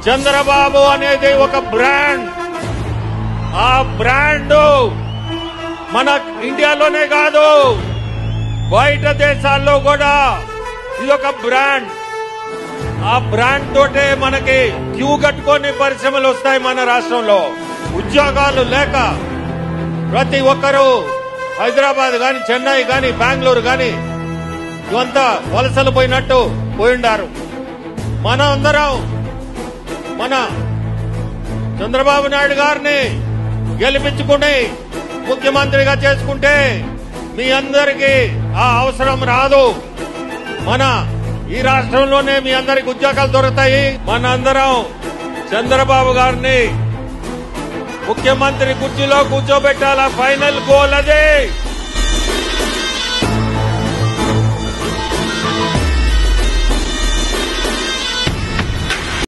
చంద్రబాబు అనేది ఒక బ్రాండ్. ఆ బ్రాండ్ మన ఇండియాలోనే కాదు, బయట దేశాల్లో కూడా ఇది ఒక బ్రాండ్. ఆ బ్రాండ్ తోటే మనకి క్యూ కట్టుకొని పరిశ్రమలు వస్తాయి. మన రాష్ట్రంలో ఉద్యోగాలు లేక ప్రతి ఒక్కరూ హైదరాబాద్ గాని, చెన్నై గాని, బెంగళూరు గాని ఇవంతా వలసలు పోయినట్టు పోయిండారు. మన అందరం మన చంద్రబాబు నాయుడు గారిని గెలిపించుకుని ముఖ్యమంత్రిగా చేసుకుంటే మీ అందరికీ ఆ అవసరం రాదు. మన ఈ రాష్ట్రంలోనే మీ అందరికి ఉద్యోగాలు దొరుకుతాయి. మన అందరం చంద్రబాబు గారిని ముఖ్యమంత్రి కుర్చీలో కూర్చోబెట్టాలా. ఫైనల్ గోల్ అదే.